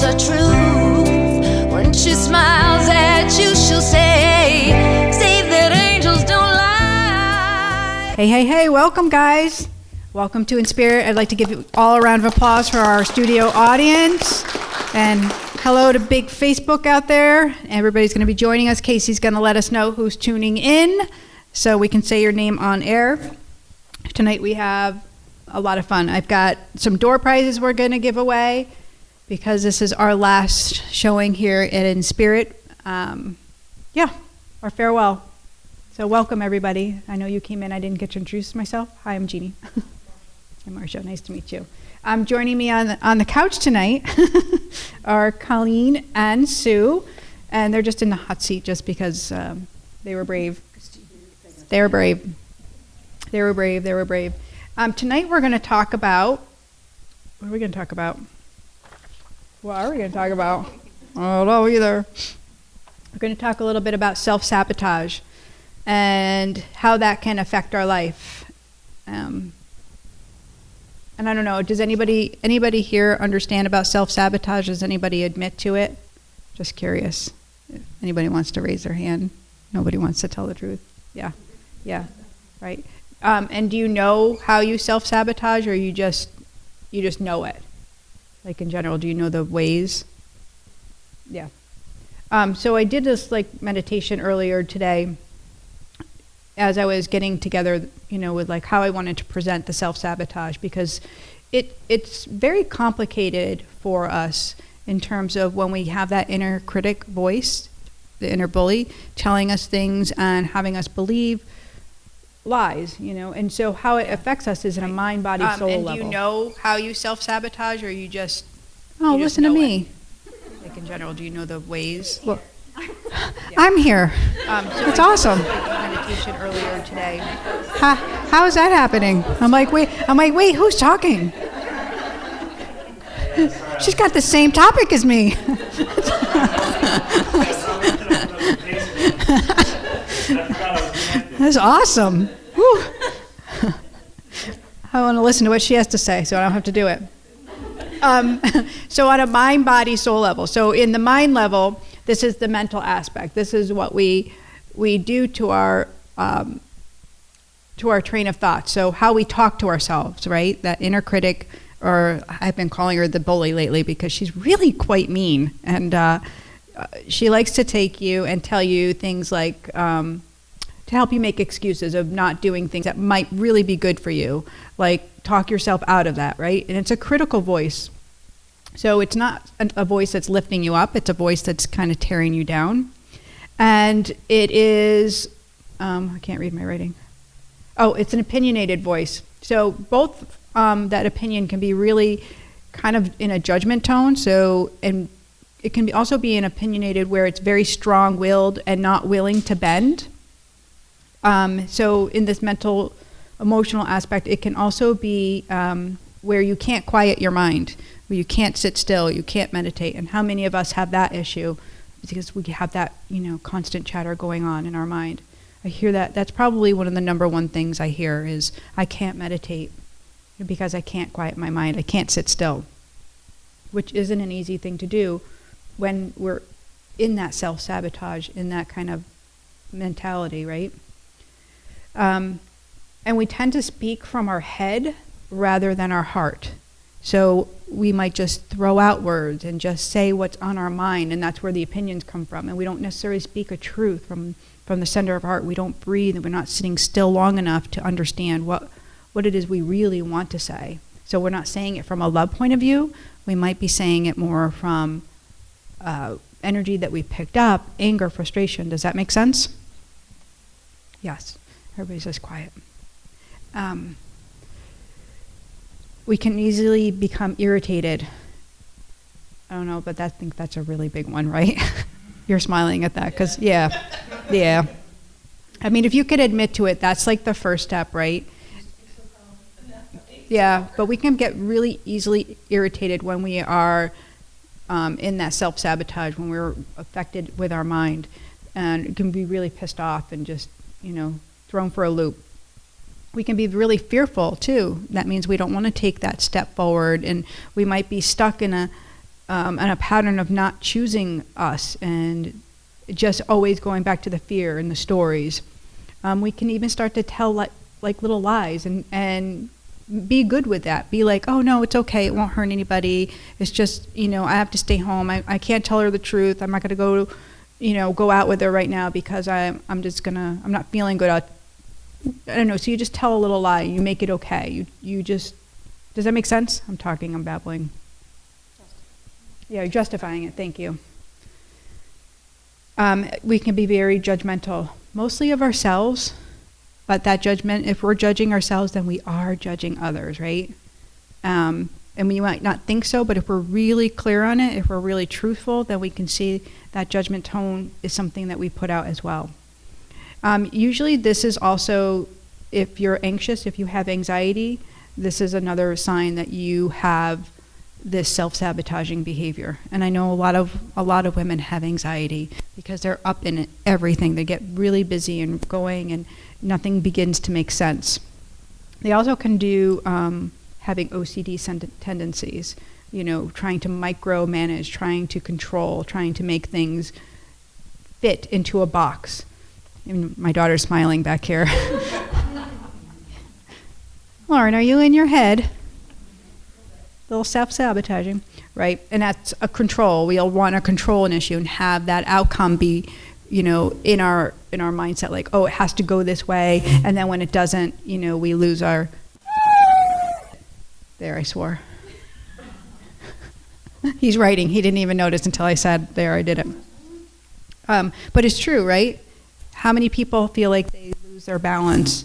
the truth. When she smiles at you, she'll say that angels don't lie. Hey, welcome guys. Welcome to In Spirit. I'd like to give you all a round of applause for our studio audience. And hello to big Facebook out there. Everybody's going to be joining us. Casey's going to let us know who's tuning in so we can say your name on air. Tonight we have a lot of fun. I've got some door prizes we're going to give away because this is our last showing here at In Spirit. Our farewell. So welcome everybody. I know you came in. I didn't get to introduce myself. Hi, I'm Jeannie. I'm Marcia. Nice to meet you. Joining me on the couch tonight are Colleen and Sue, and they're just in the hot seat just because they were brave. They were brave. Tonight we're going to talk about, what are we going to talk about? What are we going to talk about? I don't know either. We're going to talk a little bit about self-sabotage and how that can affect our life. And I don't know, does anybody here understand about self-sabotage? Does anybody admit to it? Just curious. If anybody wants to raise their hand. Nobody wants to tell the truth. Yeah, right. And do you know how you self-sabotage, or you just know it? Like in general, do you know the ways? Yeah. So I did this like meditation earlier today as I was getting together, with like how I wanted to present the self-sabotage, because it's very complicated for us in terms of when we have that inner critic voice, the inner bully, telling us things and having us believe lies, and so how it affects us is in a mind, body, soul level. And do you know how you self-sabotage, or you just listen to me? Like in general, do you know the ways? Well, I'm here. It's awesome. Meditation earlier today. How is that happening? I'm like, wait, who's talking? She's got the same topic as me. That's awesome. Whew. I want to listen to what she has to say, so I don't have to do it. So on a mind, body, soul level. So in the mind level, this is the mental aspect. This is what we do to our train of thought. So how we talk to ourselves, right? That inner critic, or I've been calling her the bully lately because she's really quite mean, and she likes to take you and tell you things like to help you make excuses of not doing things that might really be good for you, like talk yourself out of that, right? And it's a critical voice. So it's not a voice that's lifting you up, it's a voice that's kind of tearing you down. And it is, I can't read my writing. Oh, it's an opinionated voice. So both that opinion can be really kind of in a judgment tone. So, and it can also be an opinionated where it's very strong-willed and not willing to bend. So in this mental, emotional aspect, it can also be where you can't quiet your mind, where you can't sit still, you can't meditate. And how many of us have that issue? Because we have that, constant chatter going on in our mind. I hear that. That's probably one of the number one things I hear is, I can't meditate because I can't quiet my mind. I can't sit still, which isn't an easy thing to do when we're in that self-sabotage, in that kind of mentality, right? And we tend to speak from our head rather than our heart. So we might just throw out words and just say what's on our mind, and that's where the opinions come from. And we don't necessarily speak a truth from the center of our heart. We don't breathe, and we're not sitting still long enough to understand what it is we really want to say. So we're not saying it from a love point of view. We might be saying it more from energy that we picked up, anger, frustration. Does that make sense? Yes. Everybody's just quiet. We can easily become irritated. I don't know, but I think that's a really big one, right? You're smiling at that, because yeah. I mean, if you could admit to it, that's like the first step, right? Yeah, but we can get really easily irritated when we are in that self-sabotage, when we're affected with our mind, and it can be really pissed off and just, thrown for a loop. We can be really fearful too. That means we don't want to take that step forward, and we might be stuck in and a pattern of not choosing us and just always going back to the fear and the stories. We can even start to tell like little lies and be good with that. Be like, oh no, it's okay, it won't hurt anybody. It's just, I have to stay home. I can't tell her the truth. I'm not gonna go out with her right now because I'm not feeling good. I don't know. So you just tell a little lie. You make it okay. You just, does that make sense? I'm babbling. Yeah, you're justifying it. Thank you. We can be very judgmental, mostly of ourselves, but that judgment, if we're judging ourselves, then we are judging others, right? And we might not think so, but if we're really clear on it, if we're really truthful, then we can see that judgment tone is something that we put out as well. Usually this is also, if you're anxious, if you have anxiety, this is another sign that you have this self-sabotaging behavior. And I know a lot of women have anxiety because they're up in everything. They get really busy and going and nothing begins to make sense. They also can do having OCD tendencies, trying to micromanage, trying to control, trying to make things fit into a box. And my daughter's smiling back here. Lauren, are you in your head? A little self-sabotaging, right? And that's a control. We'll want to control an issue and have that outcome be, in our mindset, like, oh, it has to go this way. And then when it doesn't, we lose our... There, I swore. He's writing. He didn't even notice until I said, there, I did it. But it's true, right? How many people feel like they lose their balance?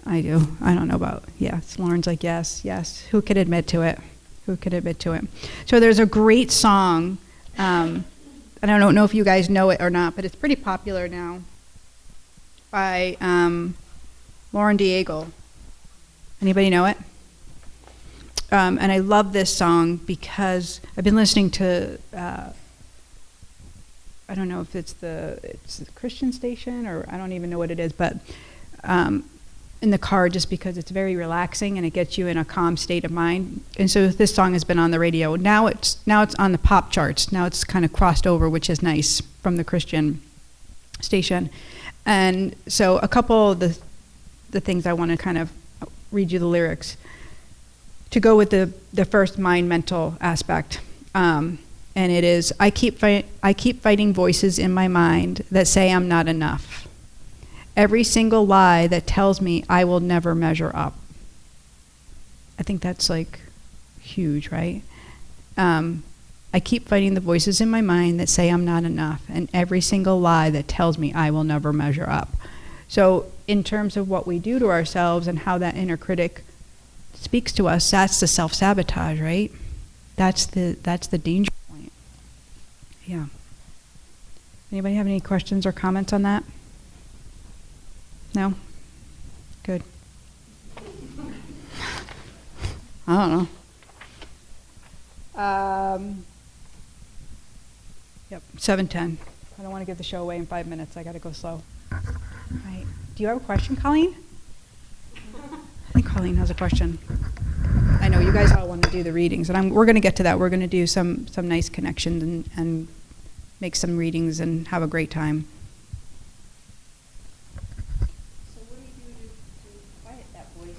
I do. I don't know about, yes. Lauren's like, yes. Who could admit to it? So there's a great song, and I don't know if you guys know it or not, but it's pretty popular now, by Lauren Daigle. Anybody know it? And I love this song because I've been listening to, I don't know if it's the Christian station or I don't even know what it is, but in the car just because it's very relaxing and it gets you in a calm state of mind. And so this song has been on the radio. Now it's on the pop charts. Now it's kind of crossed over, which is nice, from the Christian station. And so a couple of the things I want to kind of read you the lyrics to go with the first mind mental aspect. And it is, I keep fighting voices in my mind that say I'm not enough. Every single lie that tells me I will never measure up. I think that's like huge, right? I keep fighting the voices in my mind that say I'm not enough, and every single lie that tells me I will never measure up. So in terms of what we do to ourselves and how that inner critic speaks to us, that's the self-sabotage, right? That's the danger point. Yeah. Anybody have any questions or comments on that? No? Good. I don't know. Yep, 7:10. I don't want to give the show away in 5 minutes. I got to go slow. Right. Do you have a question, Colleen? I think Colleen has a question. I know you guys all want to do the readings, and we're going to get to that. We're going to do some nice connections and make some readings and have a great time. So what do you do to quiet that voice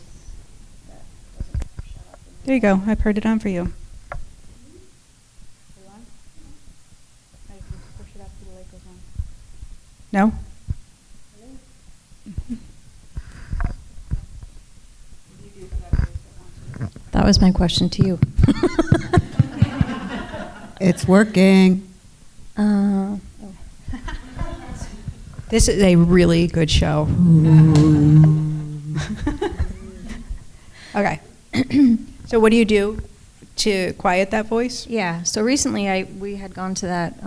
that doesn't shut up? There you go. I've heard it on for you. No? That was my question to you. It's working. This is a really good show. Okay. So what do you do to quiet that voice? Yeah. So recently, we had gone to that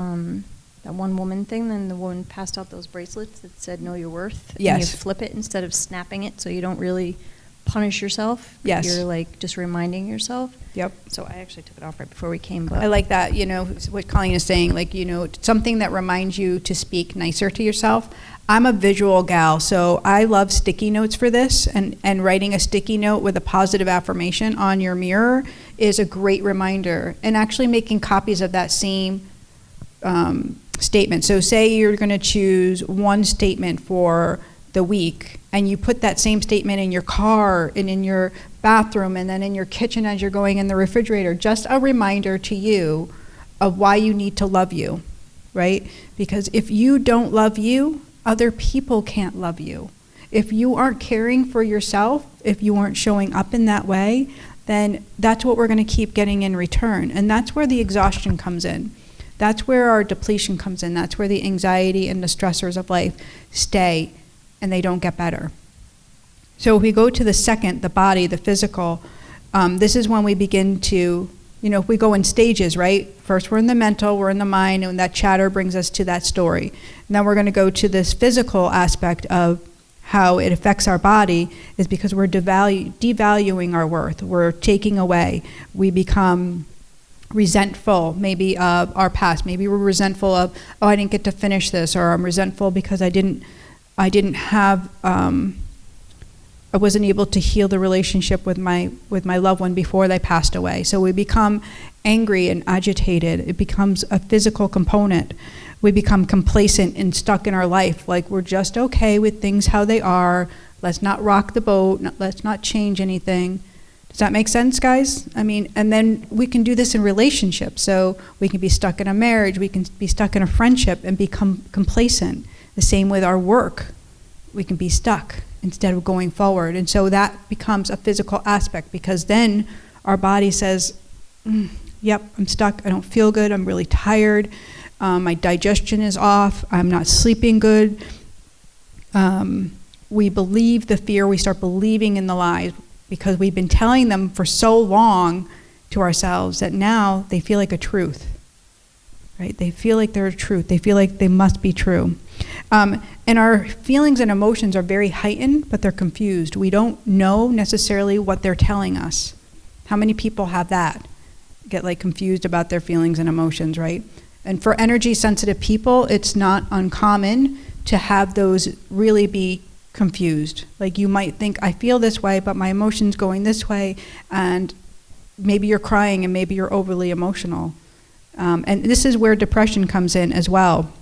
one woman thing, and the woman passed out those bracelets that said "Know Your Worth." Yes. And you flip it instead of snapping it, so you don't really punish yourself. Yes. You're like just reminding yourself. Yep. So I actually took it off right before we came. But I like that, what Colleen is saying, something that reminds you to speak nicer to yourself. I'm a visual gal, so I love sticky notes for this, and writing a sticky note with a positive affirmation on your mirror is a great reminder, and actually making copies of that same statement. So say you're going to choose one statement for the week, and you put that same statement in your car and in your bathroom and then in your kitchen as you're going in the refrigerator. Just a reminder to you of why you need to love you, right? Because if you don't love you, other people can't love you. If you aren't caring for yourself, if you aren't showing up in that way, then that's what we're going to keep getting in return. And that's where the exhaustion comes in. That's where our depletion comes in. That's where the anxiety and the stressors of life stay and they don't get better. So if we go to the second, the body, the physical, this is when we begin to, if we go in stages, right? First we're in the mental, we're in the mind, and that chatter brings us to that story. And then we're going to go to this physical aspect of how it affects our body is because we're devaluing our worth. We're taking away. We become resentful maybe of our past. Maybe we're resentful of, I didn't get to finish this, or I'm resentful because I wasn't able to heal the relationship with my loved one before they passed away. So we become angry and agitated. It becomes a physical component. We become complacent and stuck in our life, like we're just okay with things how they are. Let's not rock the boat. Let's not change anything. Does that make sense, guys? And then we can do this in relationships. So we can be stuck in a marriage. We can be stuck in a friendship and become complacent. The same with our work. We can be stuck instead of going forward. And so that becomes a physical aspect, because then our body says, yep, I'm stuck. I don't feel good. I'm really tired. My digestion is off. I'm not sleeping good. We believe the fear. We start believing in the lies because we've been telling them for so long to ourselves that now they feel like a truth, right? They feel like they're a truth. They feel like they must be true. And our feelings and emotions are very heightened, but they're confused. We don't know necessarily what they're telling us. How many people have that? Get confused about their feelings and emotions, right? And for energy sensitive people, it's not uncommon to have those really be confused. You might think, I feel this way, but my emotion's going this way, and maybe you're crying and maybe you're overly emotional. And this is where depression comes in as well,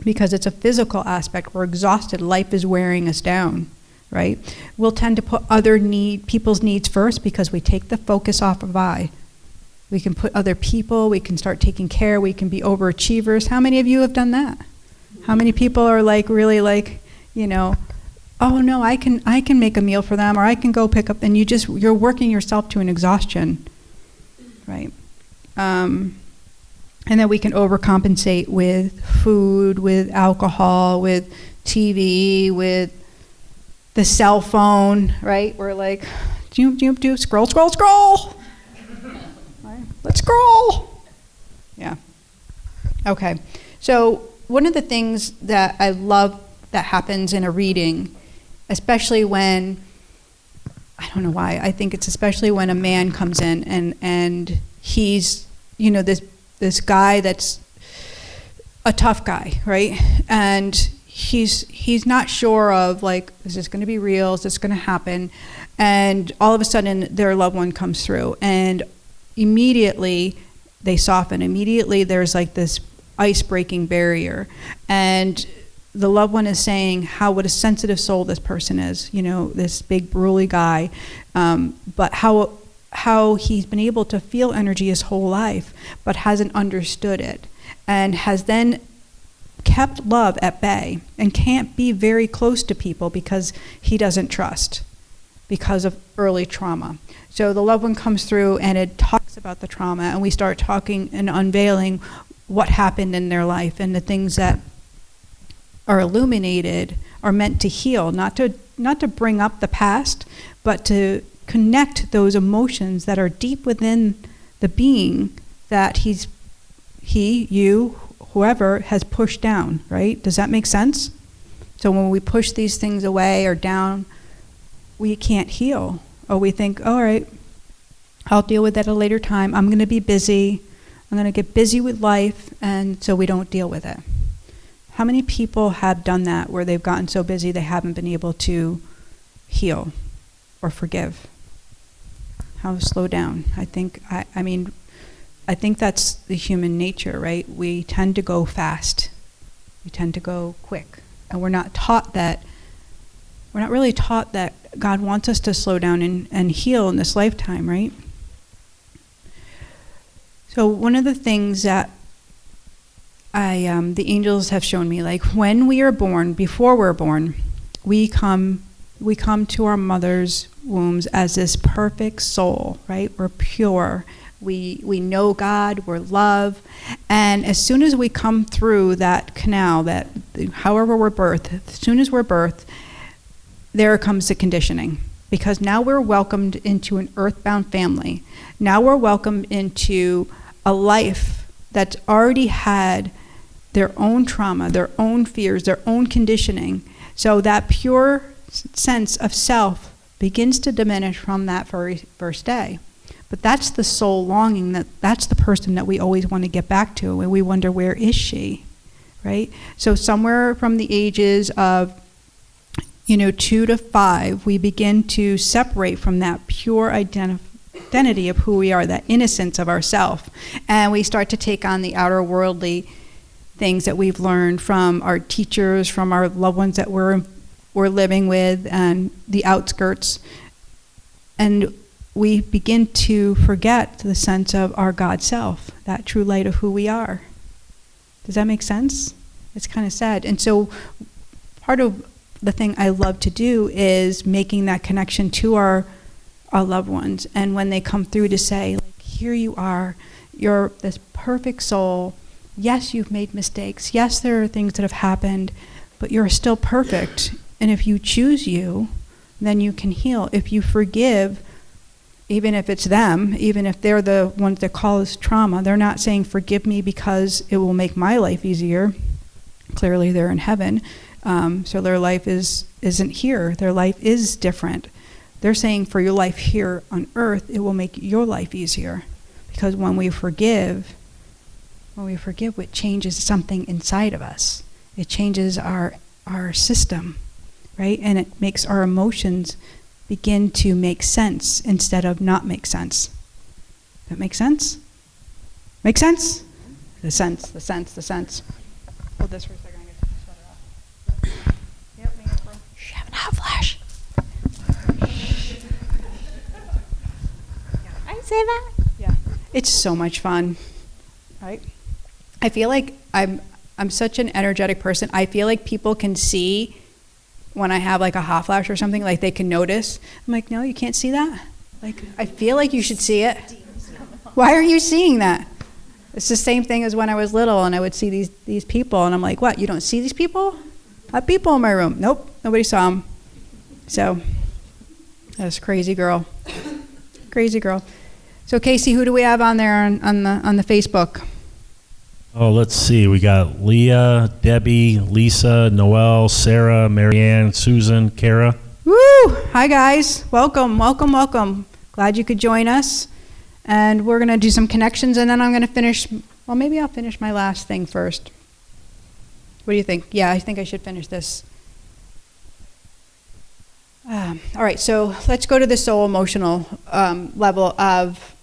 because it's a physical aspect. We're exhausted. Life is wearing us down, right? We'll tend to put other people's needs first because we take the focus off of I. We can put other people, we can start taking care, we can be overachievers. How many of you have done that? How many people are really oh no, I can make a meal for them, or I can go pick up, and you're working yourself to an exhaustion, right? And then we can overcompensate with food, with alcohol, with TV, with the cell phone, right? We're do, scroll. Let's scroll. Yeah. Okay. So one of the things that I love that happens in a reading, especially when, I don't know why, I think it's especially when a man comes in and he's, this guy that's a tough guy, right? And he's not sure of is this going to be real? Is this going to happen? And all of a sudden their loved one comes through, and immediately they soften. Immediately there's this ice-breaking barrier, and the loved one is saying what a sensitive soul this person is, this big burly guy, but how he's been able to feel energy his whole life, but hasn't understood it, and has then kept love at bay and can't be very close to people because he doesn't trust, because of early trauma. So the loved one comes through and it talks about the trauma, and we start talking and unveiling what happened in their life, and the things that are illuminated are meant to heal, not to bring up the past, but to connect those emotions that are deep within the being that whoever has pushed down, right? Does that make sense? So when we push these things away or down, we can't heal. Or we think, all right, I'll deal with that at a later time. I'm going to be busy. I'm going to get busy with life, and so we don't deal with it. How many people have done that, where they've gotten so busy they haven't been able to heal or forgive? how to slow down. I think that's the human nature, right? We tend to go fast. We tend to go quick. And we're not really taught that God wants us to slow down and heal in this lifetime, right? So one of the things that the angels have shown me, like when we are born, before we're born, we come to our mother's wombs as this perfect soul, right? We're pure. We know God, we're love. And as soon as we come through that canal, that however we're birthed, as soon as we're birthed, there comes the conditioning. Because now we're welcomed into an earthbound family. Now we're welcomed into a life that's already had their own trauma, their own fears, their own conditioning. So that pure sense of self begins to diminish from that very first day. But that's the soul longing, that's the person that we always want to get back to, and we wonder, where is she, right? So somewhere from the ages of 2 to 5, we begin to separate from that pure identity of who we are, that innocence of ourself, and we start to take on the outer worldly things that we've learned from our teachers, from our loved ones that we're living with, and the outskirts, and we begin to forget the sense of our God self, that true light of who we are. Does that make sense? It's kind of sad. And so part of the thing I love to do is making that connection to our loved ones. And when they come through to say, like, here you are, you're this perfect soul. Yes, you've made mistakes. Yes, there are things that have happened, but you're still perfect. And if you choose you, then you can heal. If you forgive, even if it's them, even if they're the ones that cause trauma, they're not saying forgive me because it will make my life easier. Clearly they're in heaven, so their life isn't here. Their life is different. They're saying for your life here on earth, it will make your life easier. Because when we forgive, it changes something inside of us. It changes our system, right? And it makes our emotions begin to make sense instead of not make sense. That make sense? Make sense? The sense. Hold this for a second. I get my sweater off. Yep, make it for. Shh, have a hot flash. I say that? Yeah. It's so much fun, right? I feel like I'm such an energetic person. I feel like people can see when I have like a hot flash or something, like they can notice. I'm like, no, you can't see that? Like, I feel like you should see it. Why are you seeing that? It's the same thing as when I was little and I would see these people and I'm like, what, you don't see these people? I have people in my room. Nope, nobody saw them. So, that's crazy girl. Crazy girl. So Casey, who do we have on there on the Facebook? Oh, let's see. We got Leah, Debbie, Lisa, Noelle, Sarah, Marianne, Susan, Kara. Woo! Hi, guys. Welcome. Glad you could join us. And we're going to do some connections, and then I'm going to finish. Well, maybe I'll finish my last thing first. What do you think? Yeah, I think I should finish this. All right, so let's go to the soul emotional level of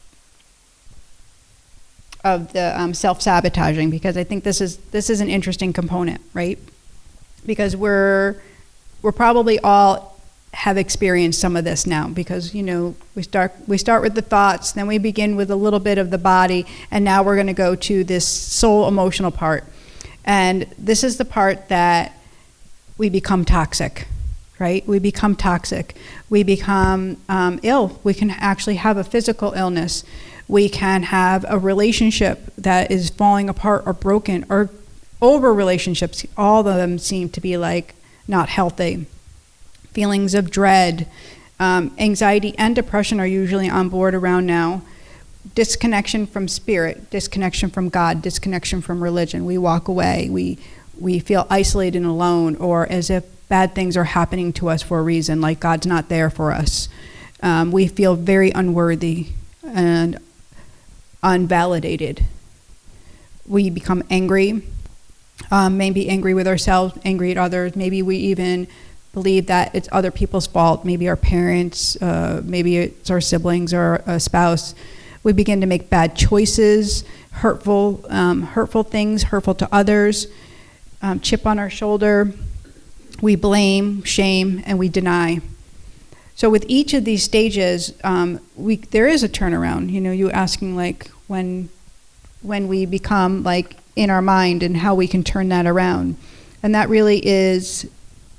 the self-sabotaging, because I think this is an interesting component, right? Because we're probably all have experienced some of this now, because we start with the thoughts, then we begin with a little bit of the body, and now we're going to go to this soul emotional part. And this is the part that we become toxic, right? We become toxic. We become ill. We can actually have a physical illness. We can have a relationship that is falling apart or broken, or over relationships. All of them seem to be like not healthy. Feelings of dread, anxiety and depression are usually on board around now. Disconnection from spirit, disconnection from God, disconnection from religion. We walk away. We feel isolated and alone, or as if bad things are happening to us for a reason, like God's not there for us. We feel very unworthy and unvalidated. We become angry, maybe angry with ourselves, angry at others. Maybe we even believe that it's other people's fault, maybe our parents, maybe it's our siblings or a spouse, we begin to make bad choices, hurtful things, hurtful to others, chip on our shoulder. We blame, shame, and we deny. So with each of these stages, there is a turnaround. You asking like when we become like in our mind and how we can turn that around. And that really is,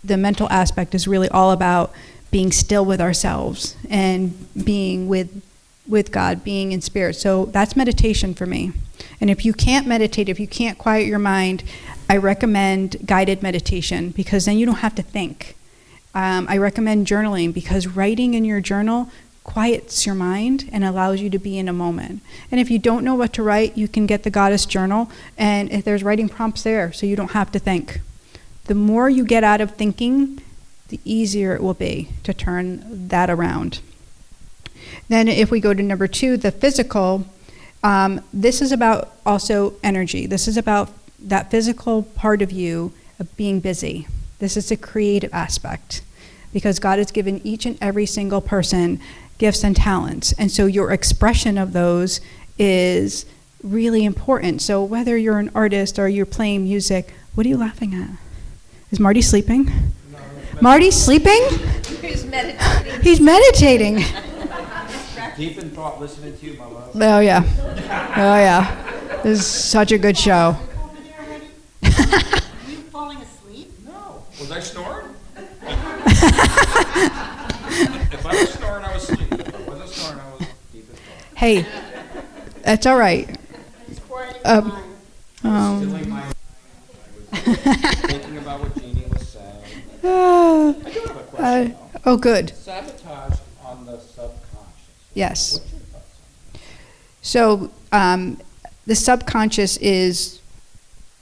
the mental aspect is really all about being still with ourselves and being with God, being in spirit. So that's meditation for me. And if you can't meditate, if you can't quiet your mind, I recommend guided meditation, because then you don't have to think. I recommend journaling, because writing in your journal quiets your mind and allows you to be in a moment. And if you don't know what to write, you can get the Goddess Journal, and if there's writing prompts there, so you don't have to think. The more you get out of thinking, the easier it will be to turn that around. Then if we go to number 2, the physical, this is about also energy. This is about that physical part of you of being busy. This is a creative aspect, because God has given each and every single person gifts and talents. And so your expression of those is really important. So whether you're an artist or you're playing music, what are you laughing at? Is Marty sleeping? No, Marty's sleeping? He's meditating. He's meditating. Deep in thought, listening to you, my love. Oh, yeah. Oh, yeah. This is such a good show. Are you falling asleep? No. Was I snoring? If I was snoring, I was asleep. If I wasn't snoring, I was deep in thought. Hey, that's all right. It's quiet your mind. Stilling my mind. I was thinking about what Jeannie was saying. I do have a question, though. Oh, good. Sabotage on the subconscious. Yes. What's your thoughts on that? So the subconscious is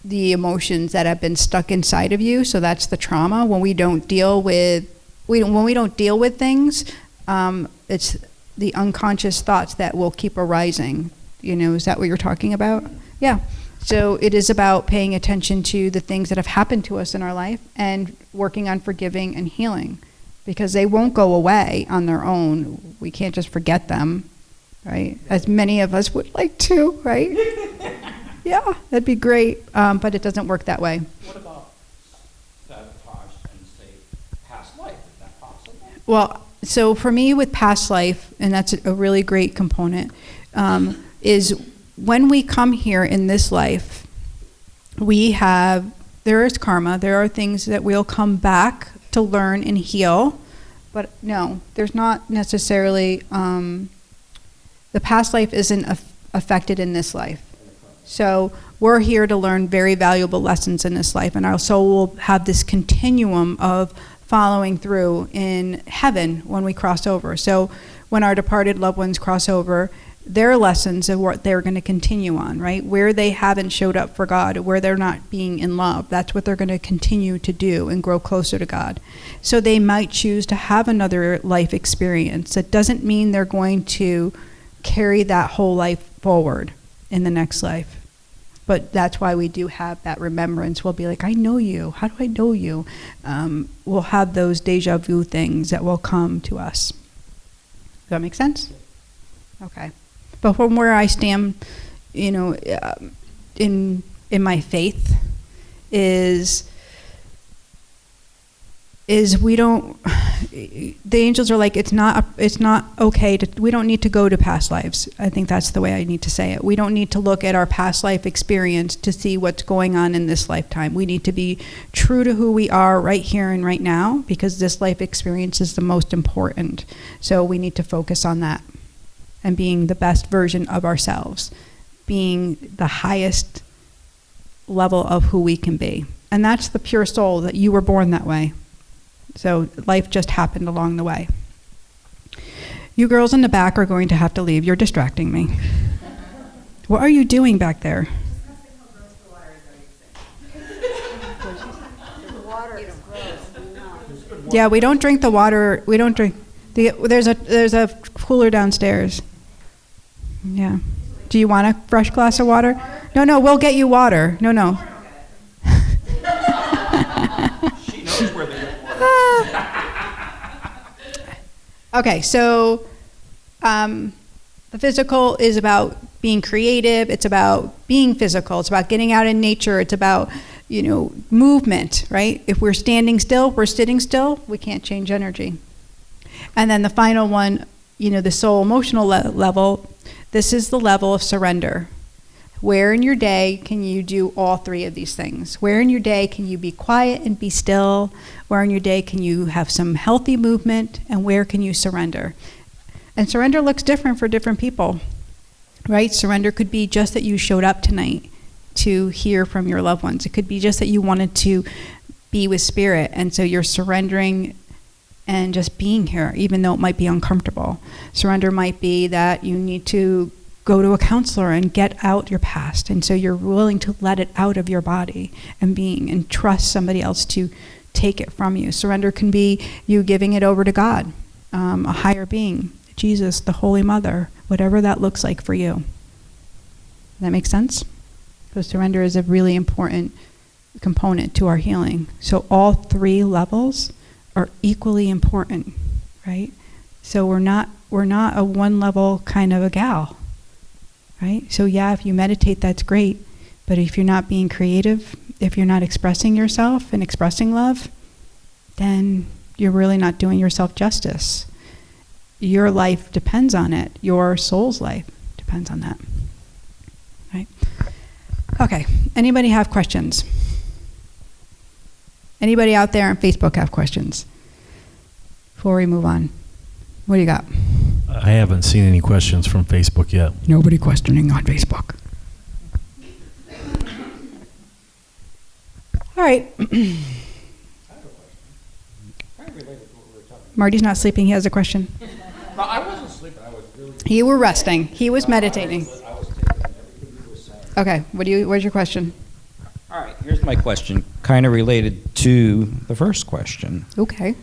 the emotions that have been stuck inside of you. So that's the trauma. When we don't deal with things, it's the unconscious thoughts that will keep arising. Is that what you're talking about? Yeah. So it is about paying attention to the things that have happened to us in our life and working on forgiving and healing, because they won't go away on their own. We can't just forget them, right? As many of us would like to, right? Yeah, that'd be great, but it doesn't work that way. What about sabotage and, say, past life? Is that possible? Well, so for me with past life, and that's a really great component, is when we come here in this life, there is karma. There are things that we'll come back to learn and heal, but no, there's not necessarily, the past life isn't affected in this life. So we're here to learn very valuable lessons in this life, and our soul will have this continuum of following through in heaven when we cross over. So when our departed loved ones cross over, their lessons are what they're going to continue on, right? Where they haven't showed up for God, where they're not being in love, that's what they're going to continue to do and grow closer to God. So they might choose to have another life experience. That doesn't mean they're going to carry that whole life forward in the next life. But that's why we do have that remembrance. We'll be like, I know you. How do I know you? We'll have those deja vu things that will come to us. Does that make sense? Okay. But from where I stand, in my faith, is we don't. The angels are like, it's not okay to. We don't need to go to past lives. I think that's the way I need to say it. We don't need to look at our past life experience to see what's going on in this lifetime. We need to be true to who we are right here and right now, because this life experience is the most important. So we need to focus on that and being the best version of ourselves, being the highest level of who we can be. And that's the pure soul, that you were born that way. So life just happened along the way. You girls in the back are going to have to leave. You're distracting me. What are you doing back there? Yeah, we don't drink the water. We don't drink. There's a cooler downstairs. Yeah. Do you want a fresh glass of water? No, we'll get you water. No. She knows where they get water. Okay, so the physical is about being creative. It's about being physical. It's about getting out in nature. It's about, movement, right? If we're standing still, we're sitting still, we can't change energy. And then the final one, the soul emotional level, this is the level of surrender. Where in your day can you do all three of these things? Where in your day can you be quiet and be still? Where in your day can you have some healthy movement? And where can you surrender? And surrender looks different for different people, right? Surrender could be just that you showed up tonight to hear from your loved ones. It could be just that you wanted to be with spirit, and so you're surrendering and just being here, even though it might be uncomfortable. Surrender might be that you need to go to a counselor and get out your past, and so you're willing to let it out of your body and being, and trust somebody else to take it from you. Surrender can be you giving it over to God, a higher being, Jesus, the Holy Mother, whatever that looks like for you. That makes sense? So surrender is a really important component to our healing. So all three levels are equally important, right? So we're not a one level kind of a gal, right? So yeah, if you meditate, that's great. But if you're not being creative, if you're not expressing yourself and expressing love, then you're really not doing yourself justice. Your life depends on it. Your soul's life depends on that, right? Okay, anybody have questions? Anybody out there on Facebook have questions? Before we move on, what do you got? I haven't seen any questions from Facebook yet. Nobody questioning on Facebook. All right. Marty's not sleeping. He has a question. No, I wasn't sleeping. I was really. You were resting. He was meditating. I was taking everything you were saying. Okay. What's your question? All right, here's my question, kind of related to the first question. Okay.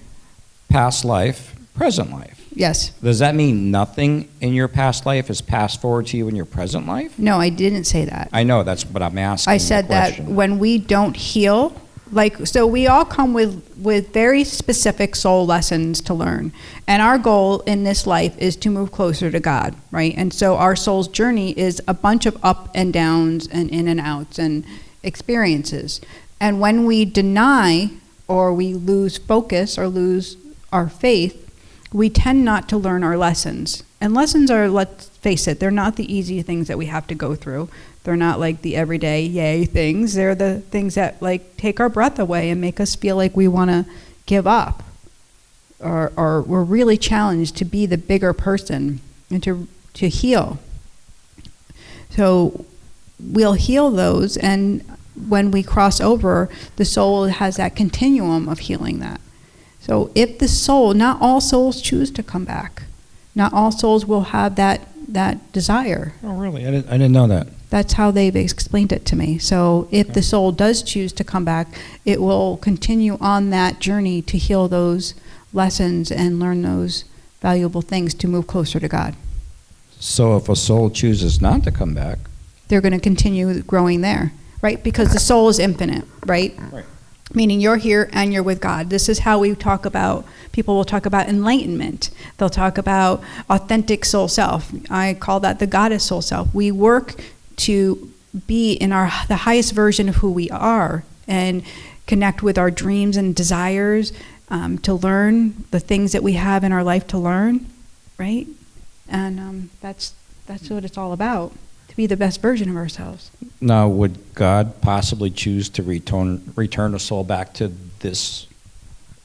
Past life, present life. Yes. Does that mean nothing in your past life is passed forward to you in your present life? No, I didn't say that. I know, that's what I'm asking. I said that when we don't heal, so we all come with very specific soul lessons to learn. And our goal in this life is to move closer to God, right? And so our soul's journey is a bunch of up and downs and in and outs and experiences. And when we deny or we lose focus or lose our faith, we tend not to learn our lessons. And lessons are, let's face it, they're not the easy things that we have to go through. They're not like the everyday yay things. They're the things that like take our breath away and make us feel like we want to give up. Or we're really challenged to be the bigger person and to heal. So we'll heal those, and when we cross over, the soul has that continuum of healing that. So if the soul, not all souls choose to come back. Not all souls will have that desire. Oh, really? I didn't know that. That's how they've explained it to me. So if the soul does choose to come back, it will continue on that journey to heal those lessons and learn those valuable things to move closer to God. So if a soul chooses not to come back, they're going to continue growing there, right? Because the soul is infinite, right? Right. Meaning you're here and you're with God. This is how we talk about, people will talk about enlightenment. They'll talk about authentic soul self. I call that the goddess soul self. We work to be in the highest version of who we are and connect with our dreams and desires, to learn the things that we have in our life to learn, right? And that's what it's all about. Be the best version of ourselves. now would God possibly choose to return a soul back to this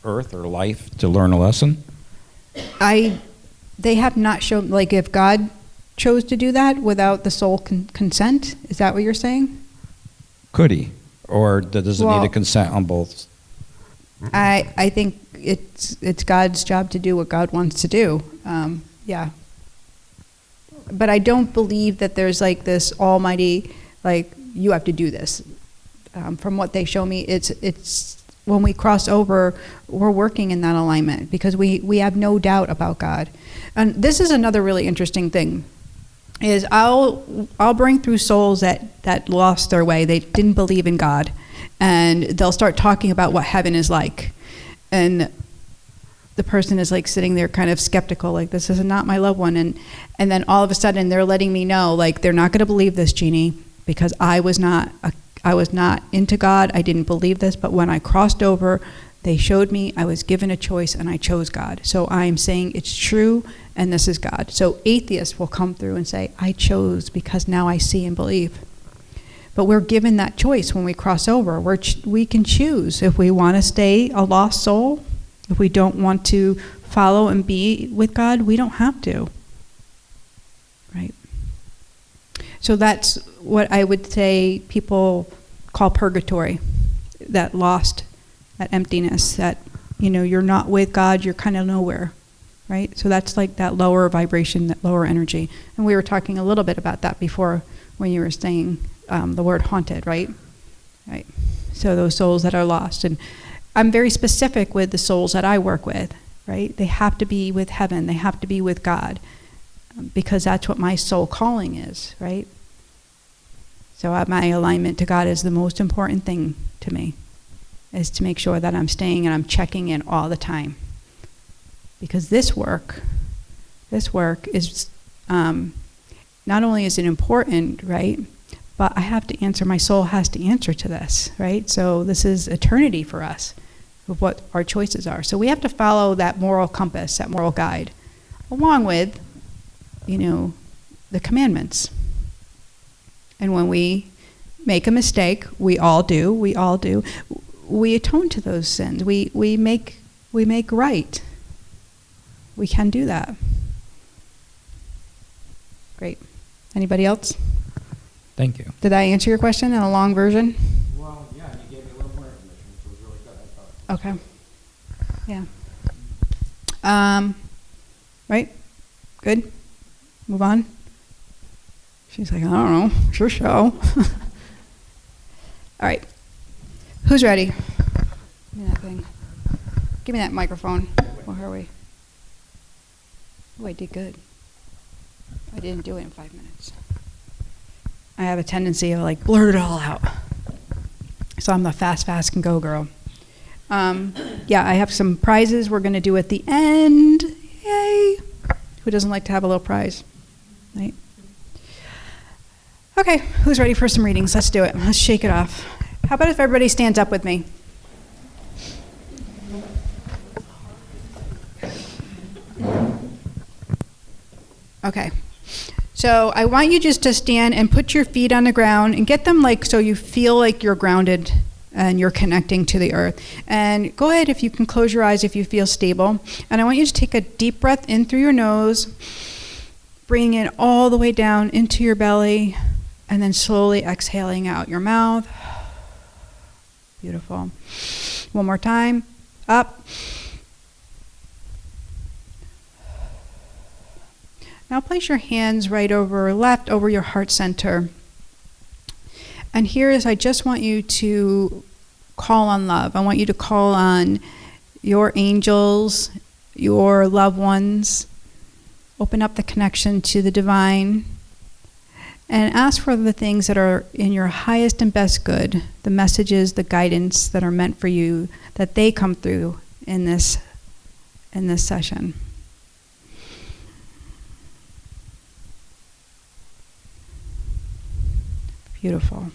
earth or life to learn a lesson? They have not shown, like if God chose to do that without the soul consent, is that what you're saying? Could he? Or does it need a consent on both? I think it's God's job to do what God wants to do. Yeah. But I don't believe that there's like this almighty, like, you have to do this. From what they show me, it's when we cross over, we're working in that alignment because we have no doubt about God. And this is another really interesting thing, is I'll bring through souls that lost their way. They didn't believe in God. And they'll start talking about what heaven is like. and the person is like sitting there kind of skeptical, like this is not my loved one, and then all of a sudden they're letting me know like they're not going to believe this, Jeannie, because I was not into God. I didn't believe this, but when I crossed over, they showed me I was given a choice and I chose God. So I am saying it's true and this is God. So atheists will come through and say, I chose because now I see and believe. But we're given that choice when we cross over. We can choose if we want to stay a lost soul, if we don't want to follow and be with God, we don't have to. Right? So that's what I would say people call purgatory, that lost, that emptiness, that, you're not with God, you're kind of nowhere, right? So that's like that lower vibration, that lower energy. And we were talking a little bit about that before when you were saying the word haunted, right? Right. So those souls that are lost. And I'm very specific with the souls that I work with, right? They have to be with heaven, they have to be with God, because that's what my soul calling is, right? So my alignment to God is the most important thing to me, is to make sure that I'm staying and I'm checking in all the time. Because this work is, not only is it important, right, but I have to answer, my soul has to answer to this, right? So this is eternity for us, of what our choices are. So we have to follow that moral compass, that moral guide, along with, the commandments. And when we make a mistake, we all do, we atone to those sins. We make right. We can do that. Great. Anybody else? Thank you. Did I answer your question in a long version? Well, yeah, you gave me a little more information, which was really good, I thought. Okay. Yeah. Right? Good? Move on? She's like, I don't know. Sure show. All right. Who's ready? Give me that thing. Give me that microphone. Where are we? Oh, I did good. I didn't do it in 5 minutes. I have a tendency of like blurt it all out. So I'm the fast can go girl. Yeah, I have some prizes we're going to do at the end. Yay! Who doesn't like to have a little prize? Right? Okay, who's ready for some readings? Let's do it. Let's shake it off. How about if everybody stands up with me? Okay. So I want you just to stand and put your feet on the ground and get them like so you feel like you're grounded and you're connecting to the earth. And go ahead if you can close your eyes if you feel stable. And I want you to take a deep breath in through your nose, bringing it all the way down into your belly, and then slowly exhaling out your mouth. Beautiful. One more time. Up. Now place your hands right over left over your heart center. And here is, I just want you to call on love. I want you to call on your angels, your loved ones. Open up the connection to the divine. And ask for the things that are in your highest and best good, the messages, the guidance that are meant for you, that they come through in this session. Beautiful.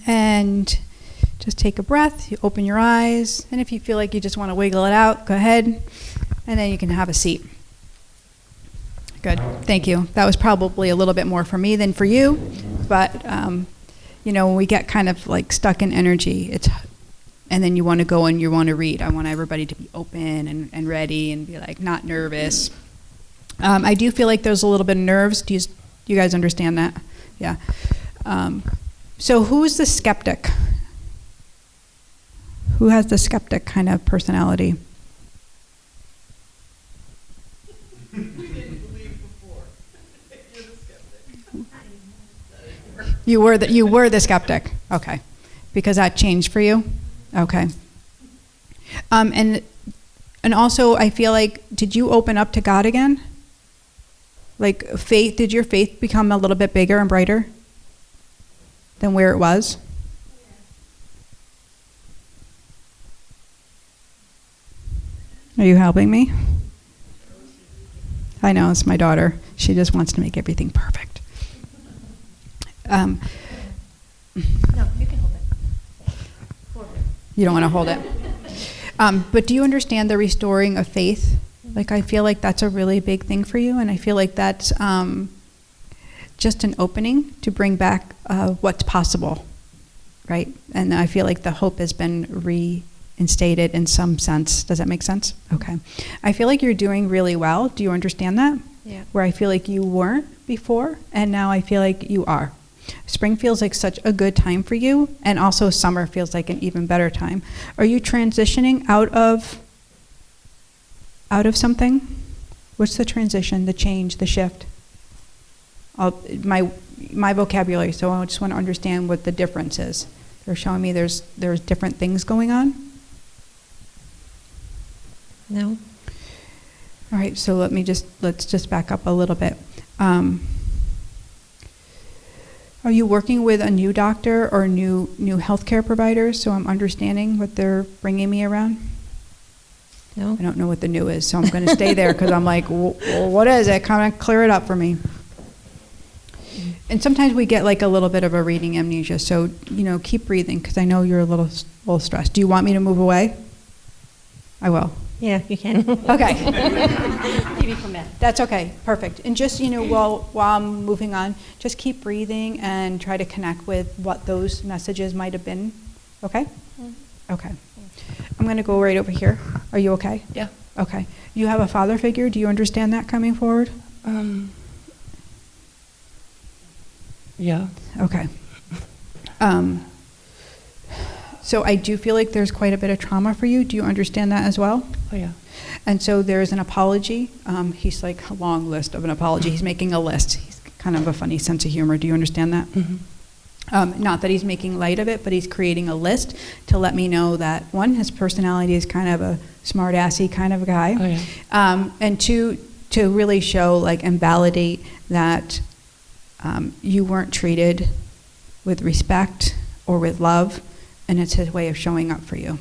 And just take a breath, you open your eyes, and if you feel like you just want to wiggle it out, go ahead, and then you can have a seat. Good, thank you. That was probably a little bit more for me than for you, but when we get kind of like stuck in energy, and then you want to go and you want to read. I want everybody to be open and ready and be like not nervous. I do feel like there's a little bit of nerves. Do you guys understand that? Yeah. So who's the skeptic? Who has the skeptic kind of personality? You were the skeptic. Okay. Because that changed for you? Okay. And also I feel like, did you open up to God again? Like faith, did your faith become a little bit bigger and brighter than where it was? Are you helping me? I know, it's my daughter. She just wants to make everything perfect. No, you can hold it. You don't want to hold it. But do you understand the restoring of faith? Like, I feel like that's a really big thing for you, and I feel like that's just an opening to bring back what's possible, right? And I feel like the hope has been reinstated in some sense. Does that make sense? Okay. I feel like you're doing really well. Do you understand that? Yeah. Where I feel like you weren't before, and now I feel like you are. Spring feels like such a good time for you, and also summer feels like an even better time. Are you transitioning out of something? What's the transition, the change, the shift? My vocabulary, so I just want to understand what the difference is. They're showing me there's different things going on. No. All right, so let's just back up a little bit. Are you working with a new doctor or new healthcare providers? So I'm understanding what they're bringing me around. No. I don't know what the new is, so I'm going to stay there because I'm like, well, what is it? Kind of clear it up for me. And sometimes we get like a little bit of a reading amnesia, so keep breathing because I know you're a little stressed. Do you want me to move away? I will. Yeah, you can. Okay. Give you permit. That's okay. Perfect. And just while I'm moving on, just keep breathing and try to connect with what those messages might have been. Okay? Okay. I'm going to go right over here. Are you okay? Yeah. Okay. You have a father figure. Do you understand that coming forward? Yeah. Okay. So I do feel like there's quite a bit of trauma for you. Do you understand that as well? Oh, yeah. And so there's an apology. He's like a long list of an apology. He's making a list. He's kind of a funny sense of humor. Do you understand that? Mm-hmm. Not that he's making light of it, but he's creating a list to let me know that, one, his personality is kind of a smart-assy kind of a guy. Oh, yeah. And two, to really show like and validate that you weren't treated with respect or with love, and it's his way of showing up for you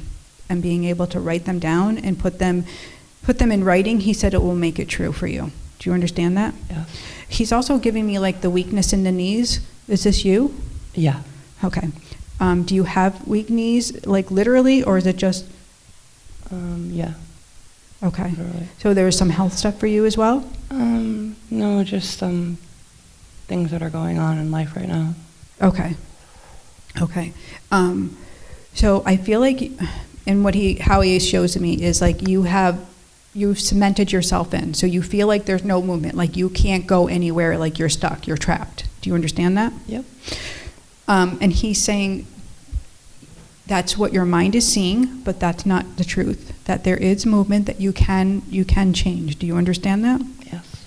and being able to write them down and put them in writing. He said it will make it true for you. Do you understand that? Yeah. He's also giving me like the weakness in the knees. Is this you? Yeah. Okay. Do you have weak knees, like literally, or is it just? Yeah. Okay. Literally. So there's some health stuff for you as well? No, just some things that are going on in life right now. Okay. Okay. So I feel like, and how he shows to me is like you've cemented yourself in. So you feel like there's no movement, like you can't go anywhere, like you're stuck, you're trapped. Do you understand that? Yep. And he's saying that's what your mind is seeing, but that's not the truth. That there is movement that you can change. Do you understand that? Yes.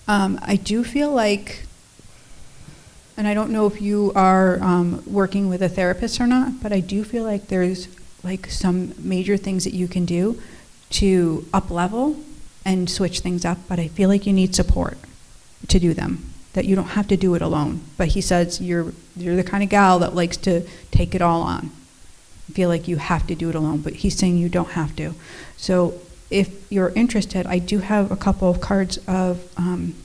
I do feel like, and I don't know if you are working with a therapist or not, but I do feel like there's like some major things that you can do to up level and switch things up, but I feel like you need support to do them, that you don't have to do it alone. But he says you're the kind of gal that likes to take it all on. I feel like you have to do it alone, but he's saying you don't have to. So if you're interested, I do have a couple of cards of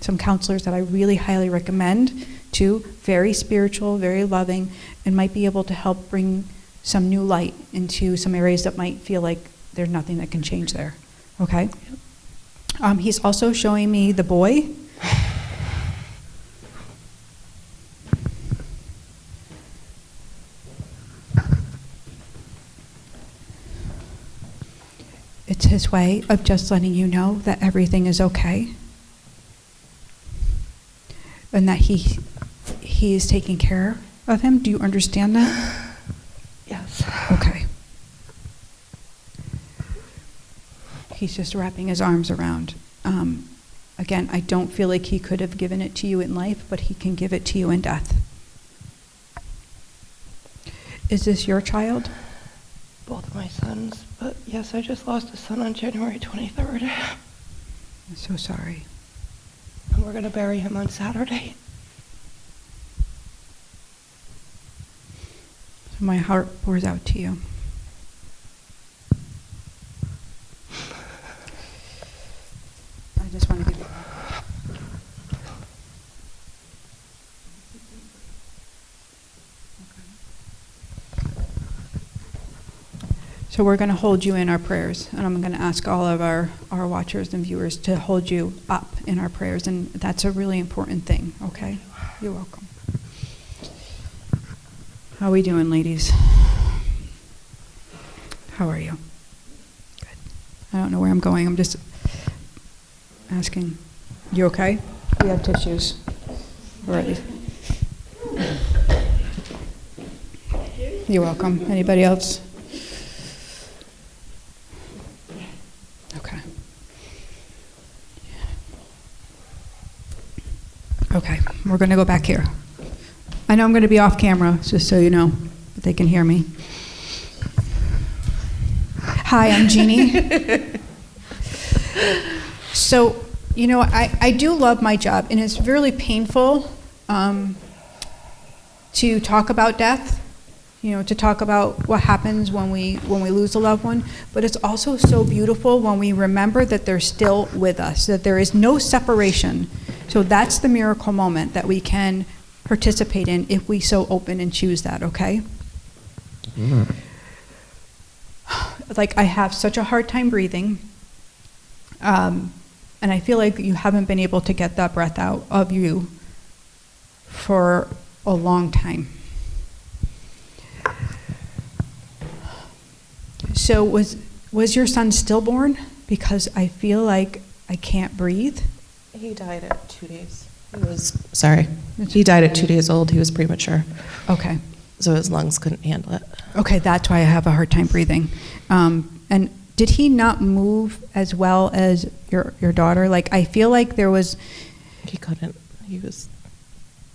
some counselors that I really highly recommend too. Very spiritual, very loving, and might be able to help bring some new light into some areas that might feel like there's nothing that can change there. Okay? He's also showing me the boy. It's his way of just letting you know that everything is okay. And that he is taking care of him. Do you understand that? Yes. Okay. He's just wrapping his arms around. Again, I don't feel like he could have given it to you in life, but he can give it to you in death. Is this your child? Both of my sons, but yes, I just lost a son on January 23rd. I'm so sorry. And we're going to bury him on Saturday. So my heart pours out to you. So we're going to hold you in our prayers, and I'm going to ask all of our watchers and viewers to hold you up in our prayers, and that's a really important thing, okay? You're welcome. How are we doing, ladies? How are you? Good. I don't know where I'm going. I'm just asking. You okay? We have tissues. Alright. You're welcome. Anybody else? Okay. Okay, we're going to go back here. I know I'm going to be off camera, just so you know, but they can hear me. Hi, I'm Jeannie. So, you know, I do love my job, and it's really painful to talk about death, you know, to talk about what happens when we lose a loved one, but it's also so beautiful when we remember that they're still with us, that there is no separation. So that's the miracle moment that we can participate in if we so open and choose that, okay? Mm. Like, I have such a hard time breathing, and I feel like you haven't been able to get that breath out of you for a long time. So was your son stillborn? Because I feel like I can't breathe. He died at 2 days. He died at 2 days old. He was premature. Okay. So his lungs couldn't handle it. Okay, that's why I have a hard time breathing. And did he not move as well as your daughter? Like, I feel like there was... He couldn't. He was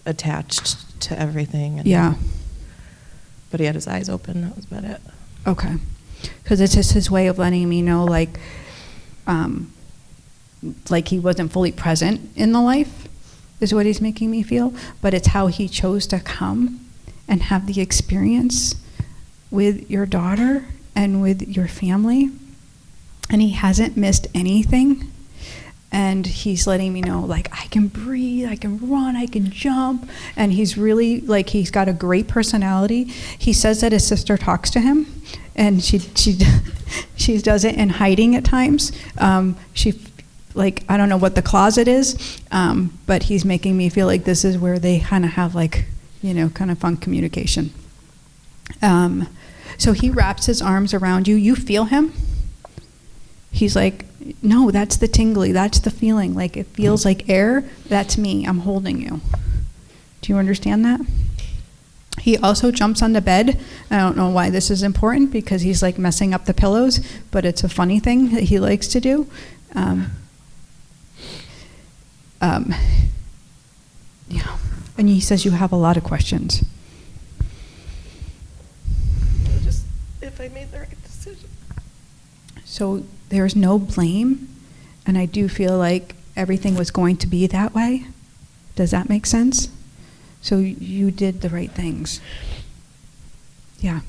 attached to everything. And, yeah. But he had his eyes open. That was about it. Okay. Because it's just his way of letting me know, like he wasn't fully present in the life, is what he's making me feel. But it's how he chose to come and have the experience with your daughter and with your family. And he hasn't missed anything. And he's letting me know, like, I can breathe, I can run, I can jump. And he's really, like, he's got a great personality. He says that his sister talks to him, and she does it in hiding at times. Like, I don't know what the closet is, but he's making me feel like this is where they kind of have, like, you know, kind of fun communication. So he wraps his arms around you. You feel him. He's like, no, that's the tingly, that's the feeling. Like, it feels like air. That's me. I'm holding you. Do you understand that? He also jumps on the bed. I don't know why this is important, because he's like messing up the pillows, but it's a funny thing that he likes to do. Yeah. And he says you have a lot of questions. Just if I made the right decision. So there's no blame, and I do feel like everything was going to be that way. Does that make sense? So you did the right things. Yeah.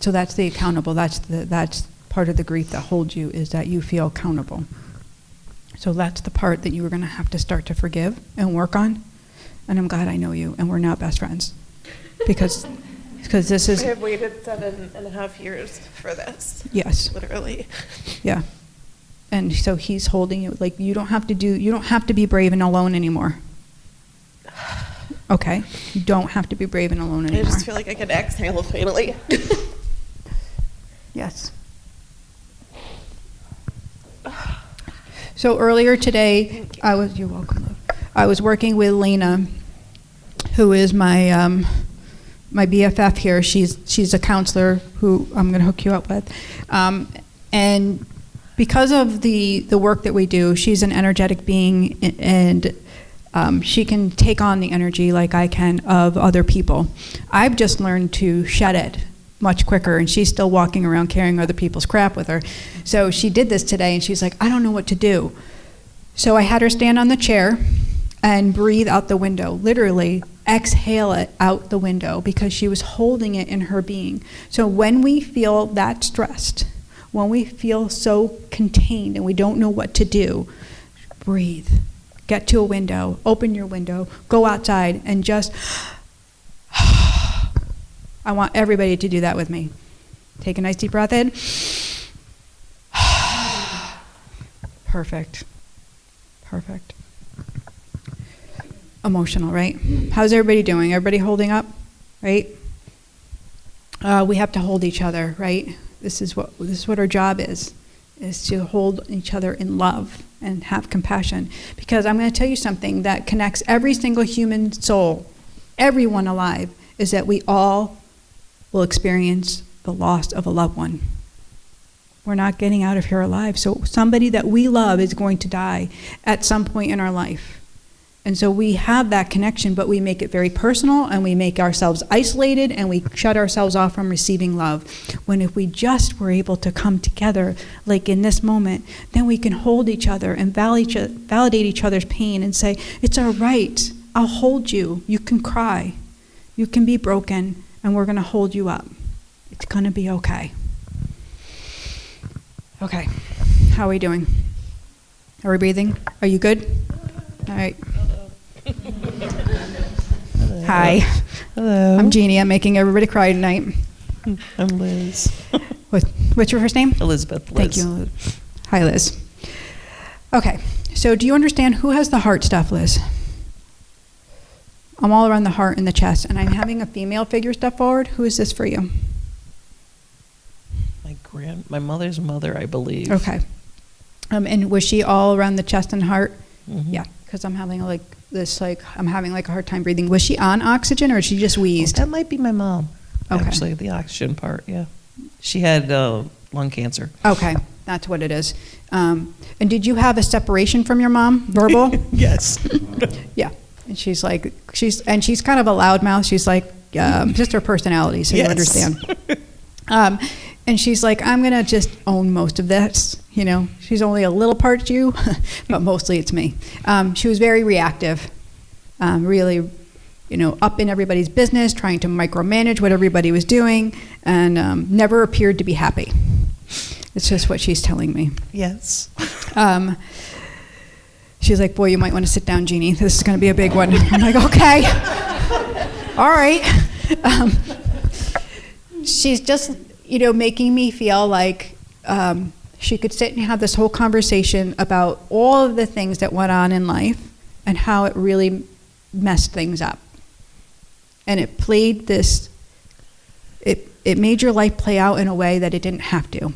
So that's the accountable. That's part of the grief that holds you, is that you feel accountable. So that's the part that you were going to have to start to forgive and work on. And I'm glad I know you, and we're not best friends, because this is... I have waited 7.5 years for this. Yes. Literally. Yeah. And so he's holding you. Like, you don't have to be brave and alone anymore. Okay? You don't have to be brave and alone anymore. I just feel like I can exhale finally. Yes. So earlier today, you're welcome, love. I was working with Lena, who is my BFF here. She's a counselor who I'm going to hook you up with. And because of the work that we do, she's an energetic being, and she can take on the energy like I can of other people. I've just learned to shed it much quicker, and she's still walking around carrying other people's crap with her. So she did this today, and she's like, I don't know what to do. So I had her stand on the chair and breathe out the window, literally exhale it out the window, because she was holding it in her being. So when we feel that stressed, when we feel so contained and we don't know what to do, breathe. Get to a window, open your window, go outside, and just I want everybody to do that with me. Take a nice deep breath in. Perfect. Perfect. Emotional, right? How's everybody doing? Everybody holding up, right? We have to hold each other, right? This is what our job is to hold each other in love and have compassion. Because I'm going to tell you something that connects every single human soul, everyone alive, is that we all will experience the loss of a loved one. We're not getting out of here alive. So somebody that we love is going to die at some point in our life. And so we have that connection, but we make it very personal, and we make ourselves isolated, and we shut ourselves off from receiving love. When if we just were able to come together, like in this moment, then we can hold each other and validate each other's pain and say, it's all right, I'll hold you. You can cry. You can be broken, and we're going to hold you up. It's going to be okay. Okay, how are we doing? Are we breathing? Are you good? All right. Hi. Hello. I'm Jeannie. I'm making everybody cry tonight. I'm Liz. What's your first name? Elizabeth. Liz. Thank you. Hi, Liz. Okay, so do you understand who has the heart stuff, Liz? I'm all around the heart and the chest, and I'm having a female figure step forward. Who is this for you? My mother's mother, I believe. Okay. And was she all around the chest and heart? Mm-hmm. Yeah, because I'm having I'm having a hard time breathing. Was she on oxygen, or she just wheezed? That might be my mom. Okay. Actually, the oxygen part, yeah. She had lung cancer. Okay, that's what it is. And did you have a separation from your mom, verbal? Yes. Yeah. And she's kind of a loudmouth. She's like, just her personality, so Yes. you understand. And she's like, I'm going to just own most of this. You know, she's only a little part you, but mostly it's me. She was very reactive, really, up in everybody's business, trying to micromanage what everybody was doing, and never appeared to be happy. It's just what she's telling me. Yes. She's like, boy, you might want to sit down, Jeannie. This is going to be a big one. I'm like, okay. All right. She's just, making me feel like she could sit and have this whole conversation about all of the things that went on in life and how it really messed things up. And it played this, it made your life play out in a way that it didn't have to.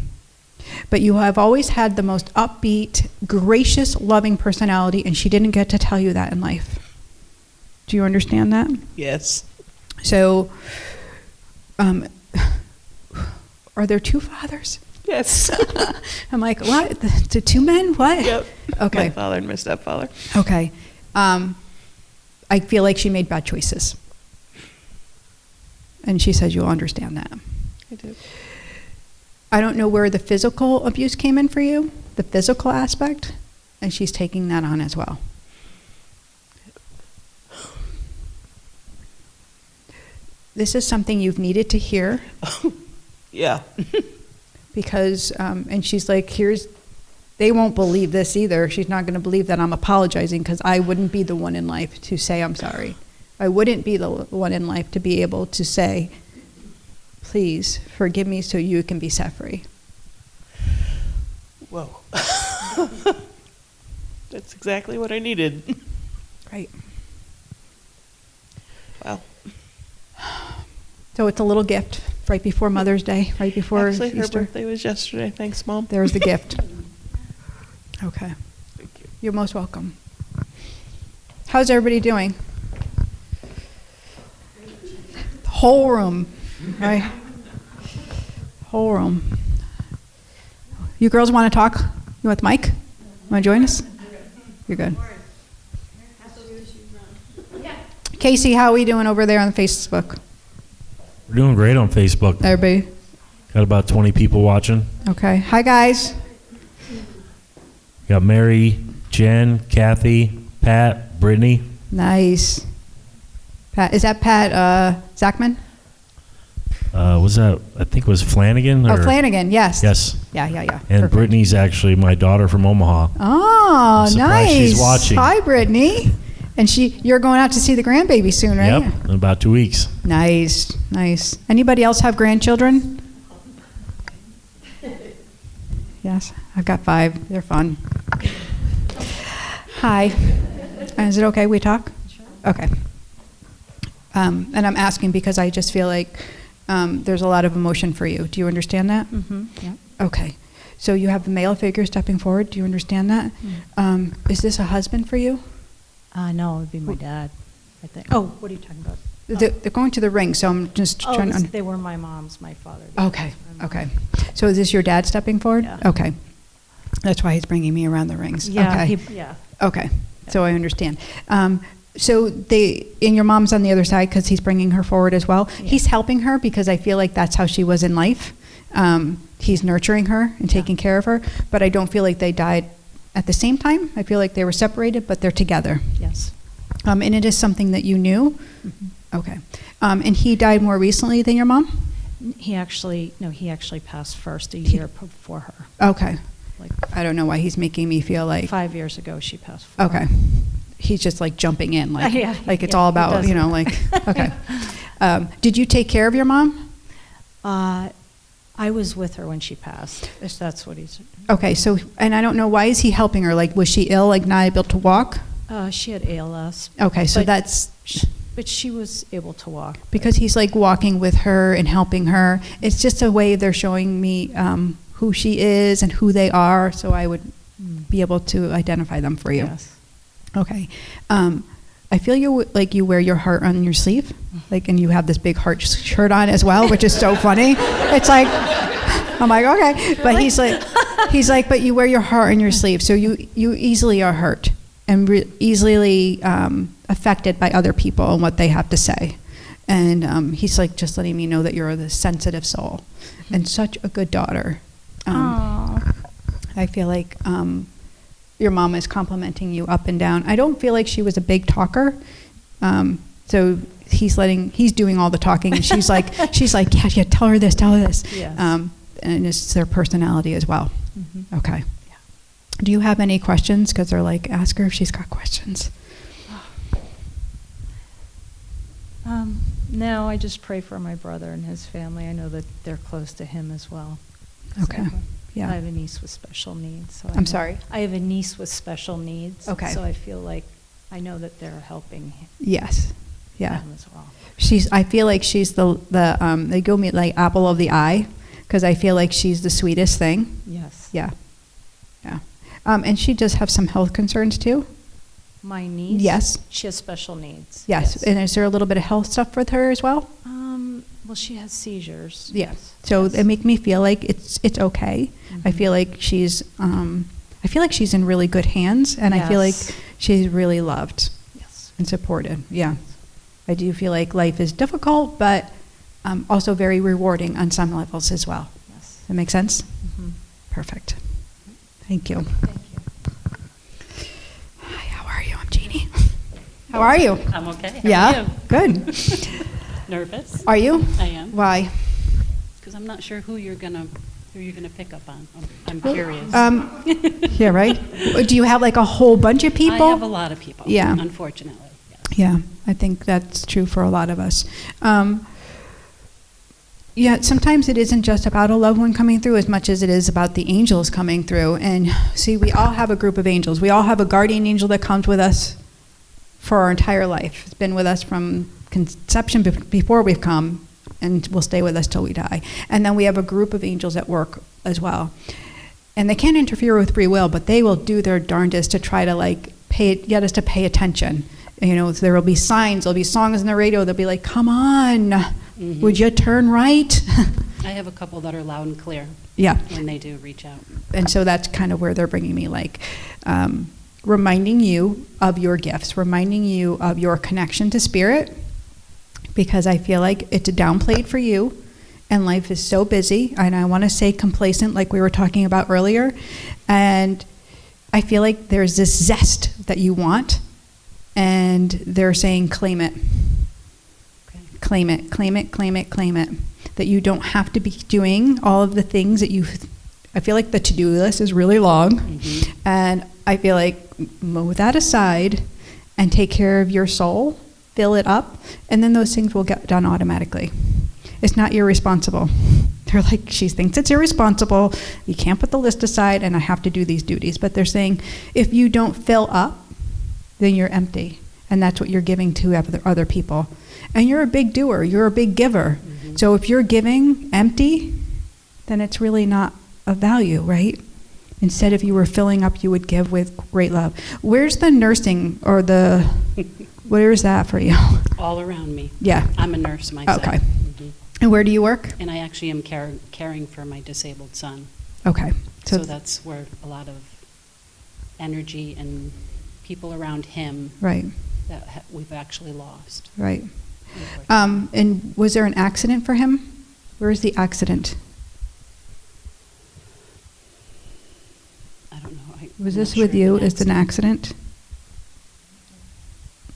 But you have always had the most upbeat, gracious, loving personality, and she didn't get to tell you that in life. Do you understand that? Yes. So, are there two fathers? Yes. I'm like, what? The two men? What? Yep. Okay. My father and my stepfather. Okay. I feel like she made bad choices. And she says you'll understand that. I do. I don't know where the physical abuse came in for you, the physical aspect, and she's taking that on as well. This is something you've needed to hear. Yeah. Because, and she's like, they won't believe this either. She's not going to believe that I'm apologizing, because I wouldn't be the one in life to say I'm sorry. I wouldn't be the one in life to be able to say, please forgive me so you can be set free. Whoa. That's exactly what I needed. Right. Wow. So it's a little gift right before Mother's Day, right before Actually, her Easter. birthday was yesterday. Thanks, Mom. There's the gift. Okay. Thank you. You're most welcome. How's everybody doing? The whole room, right? Whole room. You girls want to talk? You want the mic? Want to join us? You're good. Casey, how are we doing over there on Facebook? We're doing great on Facebook. Everybody? Got about 20 people watching. Okay. Hi, guys. Got Mary, Jen, Kathy, Pat, Brittany. Nice. Pat, is that Pat Zachman? Was that, I think it was Flanagan? Oh, Flanagan, yes. Yes. Yeah. And Perfect. Brittany's actually my daughter from Omaha. Oh, I'm surprised nice. she's watching. Hi, Brittany. And you're going out to see the grandbaby soon, right? Yep, in about 2 weeks. Nice, nice. Anybody else have grandchildren? Yes, I've got 5. They're fun. Hi. Is it okay we talk? Sure. Okay. And I'm asking because I just feel like there's a lot of emotion for you. Do you understand that? Mm-hmm. Yeah. Okay. So you have the male figure stepping forward. Do you understand that? Is this a husband for you? No, it would be my dad, I think. Oh, what are you talking about? They're going to the ring, so I'm just trying to... They were my mom's, my father. Okay, okay. So is this your dad stepping forward? Yeah. Okay. That's why he's bringing me around the rings. Yeah, Okay. yeah. Okay, so I understand. So and your mom's on the other side because he's bringing her forward as well. Yeah. He's helping her because I feel like that's how she was in life. He's nurturing her and taking care of her, but I don't feel like they died at the same time. I feel like they were separated, but they're together. Yes. And it is something that you knew? Mm-hmm. Okay. And he died more recently than your mom? He actually passed first a year before her. Okay. Like I don't know why he's making me feel like... 5 years ago, she passed. Before Okay. He's just like jumping in, like, Yeah, like it's yeah, all he about, does. like, okay. Did you take care of your mom? I was with her when she passed. If that's what he's. Okay, so, and I don't know, why is he helping her? Like, was she ill, like not able to walk? She had ALS. Okay, so But- that's, But she was able to walk. because he's like walking with her and helping her. It's just a way they're showing me who she is and who they are, so I would be able to identify them for you. Yes. Okay. I feel like you wear your heart on your sleeve, like, and you have this big heart shirt on as well, which is so funny. It's like, I'm like, okay, but he's like, but you wear your heart on your sleeve, so you easily are hurt and easily affected by other people and what they have to say. And he's like just letting me know that you're the sensitive soul and such a good daughter. I feel like your mom is complimenting you up and down. I don't feel like she was a big talker. So he's doing all the talking, and she's like, yeah, tell her this, tell her this. Yes. And it's their personality as well. Mm-hmm. Okay. Yeah. Do you have any questions? Because they're like, ask her if she's got questions. No, I just pray for my brother and his family. I know that they're close to him as well. Okay. Yeah. I have a niece with special needs. So I'm sorry? I have a niece with special needs. Okay. So I feel like I know that they're helping Yes. Yeah. him as well. I feel like she's they go me like apple of the eye, because I feel like she's the sweetest thing. Yes. Yeah. Yeah. And she does have some health concerns too? My niece? Yes. She has special needs. Yes. And is there a little bit of health stuff with her as well? Well, she has seizures. Yes. So Yes. it make me feel like it's okay. I Mhm. feel like she's in really good hands, and I feel like Yes. she's really loved Yes. and supported. Yeah. I do feel like life is difficult, but also very rewarding on some levels as well. Yes. That make sense? Mhm. Perfect. Thank you. Thank you. Hi, how are you? I'm Jeannie. How are you? I'm okay. How Yeah? are you? Good. Nervous? Are you? I am. Why? Because I'm not sure who you're gonna pick up on. I'm curious. Yeah, right? Do you have like a whole bunch of people? I have a lot of people. Yeah. Unfortunately. Yes. Yeah, I think that's true for a lot of us. Yeah, sometimes it isn't just about a loved one coming through as much as it is about the angels coming through. And see, we all have a group of angels. We all have a guardian angel that comes with us for our entire life. It's been with us from conception before we've come, and will stay with us till we die. And then we have a group of angels at work as well. And they can't interfere with free will, but they will do their darndest to try to like get us to pay attention. You know, there will be signs, there'll be songs on the radio, they'll be like, come on, would you turn right? I have a couple that are loud and clear Yeah. when they do reach out. And so that's kind of where they're bringing me, like, reminding you of your gifts, reminding you of your connection to spirit, because I feel like it's downplayed for you, and life is so busy, and I want to say complacent, like we were talking about earlier, and I feel like there's this zest that you want, and they're saying claim it. Okay. Claim it, claim it, claim it, claim it. That you don't have to be doing all of the things that I feel like the to-do list is really long, Mhm. and I feel like move that aside and take care of your soul, fill it up, and then those things will get done automatically. It's not irresponsible. They're like, she thinks it's irresponsible. You can't put the list aside, and I have to do these duties. But they're saying, if you don't fill up, then you're empty. And that's what you're giving to other people. And you're a big doer. You're a big giver. Mm-hmm. So if you're giving empty, then it's really not of value, right? Instead, if you were filling up, you would give with great love. Where's the nursing or the, where is that for you? All around me. Yeah. I'm a nurse myself. Okay. And where do you work? And I actually am caring for my disabled son. Okay. So that's where a lot of energy and people around him right. that we've actually lost. Right. And was there an accident for him? Where is the accident? I don't know. Was this with you? Is it an accident?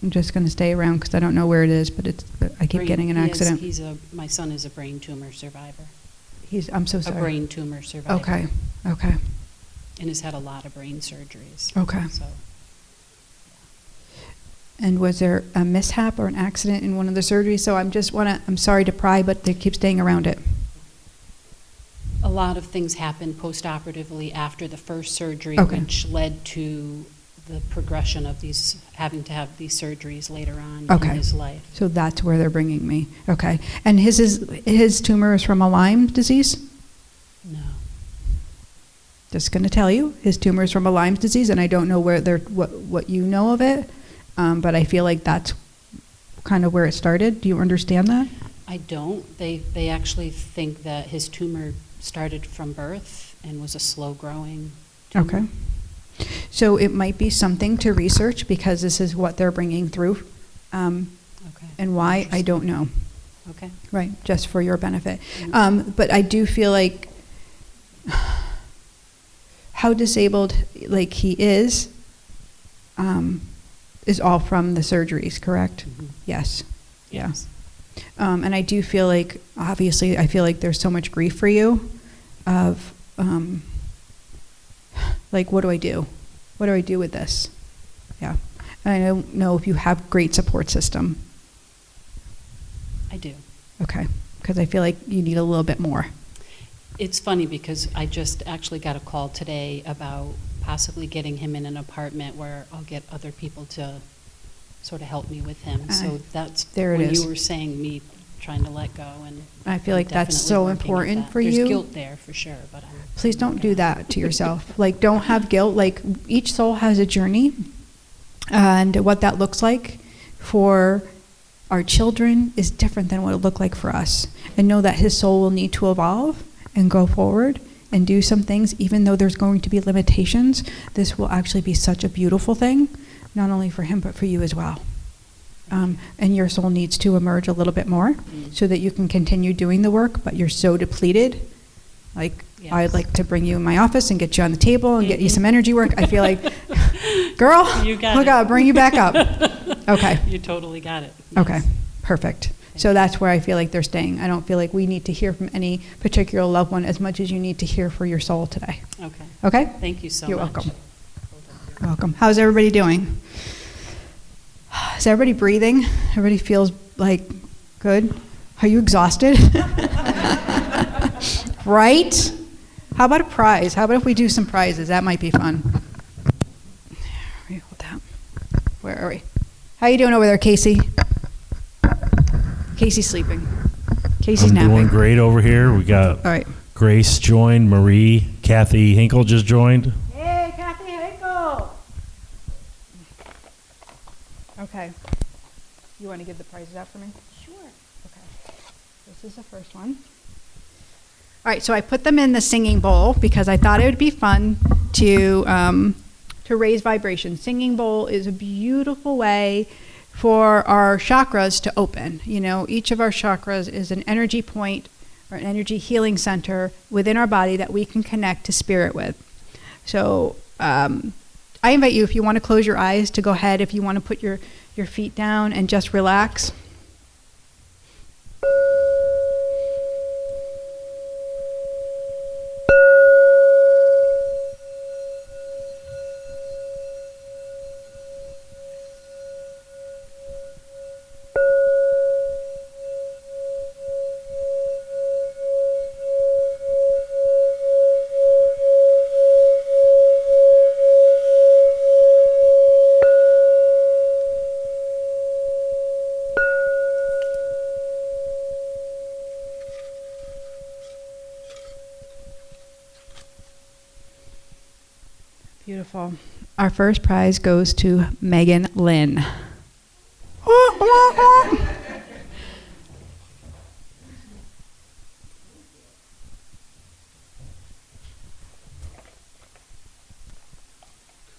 I'm just going to stay around because I don't know where it is, but I keep getting an accident. My son is a brain tumor survivor. I'm so sorry. A brain tumor survivor. Okay. Okay. And has had a lot of brain surgeries. Okay. So. And was there a mishap or an accident in one of the surgeries? So I'm sorry to pry, but they keep staying around it. A lot of things happened post-operatively after the first surgery, okay. which led to the progression of having to have these surgeries later on okay. in his life. So that's where they're bringing me. Okay. And his tumor is from a Lyme disease? No. Just going to tell you, his tumor is from a Lyme disease, and I don't know what you know of it, but I feel like that's kind of where it started. Do you understand that? I don't. They actually think that his tumor started from birth and was a slow-growing tumor. Okay. So it might be something to research because this is what they're bringing through. Okay. And why, I don't know. Okay. Right, just for your benefit. Mm-hmm. But I do feel like how disabled like he is all from the surgeries, correct? Mm-hmm. Yes. Yes. Yeah. And I do feel like, obviously, I feel like there's so much grief for you of, like, what do I do? What do I do with this? Yeah. And I don't know if you have great support system. I do. Okay. Because I feel like you need a little bit more. It's funny because I just actually got a call today about possibly getting him in an apartment where I'll get other people to sort of help me with him. So that's there it when is. You were saying me trying to let go, and I feel like that's so important for you. There's guilt there for sure, but please don't do that to yourself. Like, don't have guilt. Like, each soul has a journey, and what that looks like for our children is different than what it looked like for us. And know that his soul will need to evolve and go forward and do some things, even though there's going to be limitations. This will actually be such a beautiful thing, not only for him, but for you as well. And your soul needs to emerge a little bit more so that you can continue doing the work, but you're so depleted. Like, yes. I'd like to bring you in my office and get you on the table and get you some energy work. I feel like, girl, we got to bring you back up. Okay. You totally got it. Yes. Okay, perfect. So that's where I feel like they're staying. I don't feel like we need to hear from any particular loved one as much as you need to hear for your soul today. Okay. Okay? Thank you so much. You're welcome. You're welcome. How's everybody doing? Is everybody breathing? Everybody feels like good? Are you exhausted? Right? How about a prize? How about if we do some prizes? That might be fun. Where are we? How you doing over there, Casey? Casey's sleeping. Casey's napping. I'm doing great over here. We got all right. Grace joined, Marie, Kathy Hinkle just joined. Hey, Kathy Hinkle! Okay. You want to give the prizes out for me? Sure. Okay. This is the first one. All right, so I put them in the singing bowl because I thought it would be fun to raise vibration. Singing bowl is a beautiful way for our chakras to open. You know, each of our chakras is an energy point or an energy healing center within our body that we can connect to spirit with. So I invite you, if you want to close your eyes, to go ahead. If you want to put your feet down and just relax. Beautiful. Our first prize goes to Megan Lynn.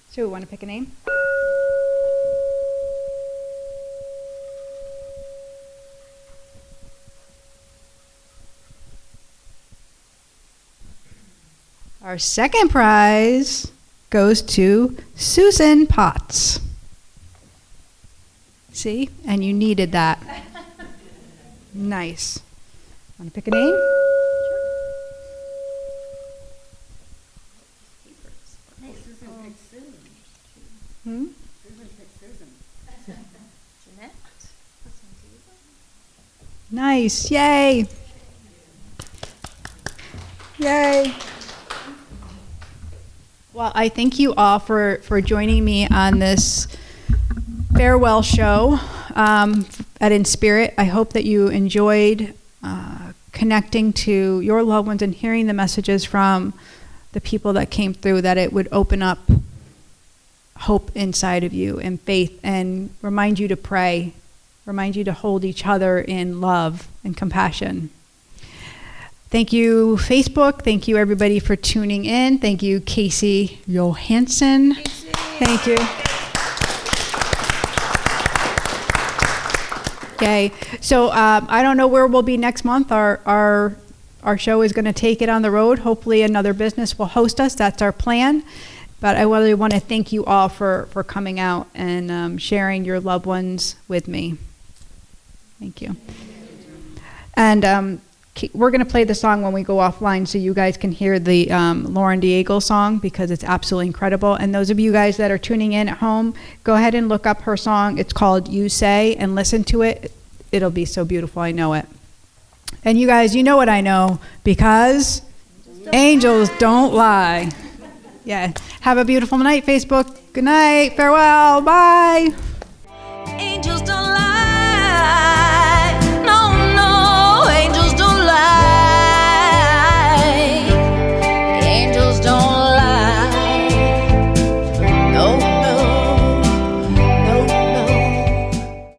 Sue, want to pick a name? Our second prize goes to Susan Potts. See? And you needed that. Nice. Want to pick a name? Hmm? Nice. Yay. Yay. Well, I thank you all for joining me on this farewell show at In Spirit. I hope that you enjoyed connecting to your loved ones and hearing the messages from the people that came through, that it would open up hope inside of you and faith, and remind you to pray, remind you to hold each other in love and compassion. Thank you, Facebook. Thank you, everybody, for tuning in. Thank you, Casey Johansson. Thank you. Okay, so I don't know where we'll be next month. Our show is going to take it on the road. Hopefully another business will host us. That's our plan. But I really want to thank you all for coming out and sharing your loved ones with me. Thank you. And we're going to play the song when we go offline so you guys can hear the Lauren Diego song, because it's absolutely incredible. And those of you guys that are tuning in at home, go ahead and look up her song. It's called You Say, and listen to it. It'll be so beautiful. I know it. And you guys, you know what I know, because angels don't lie. Yeah. Have a beautiful night, Facebook. Good night. Farewell. Bye.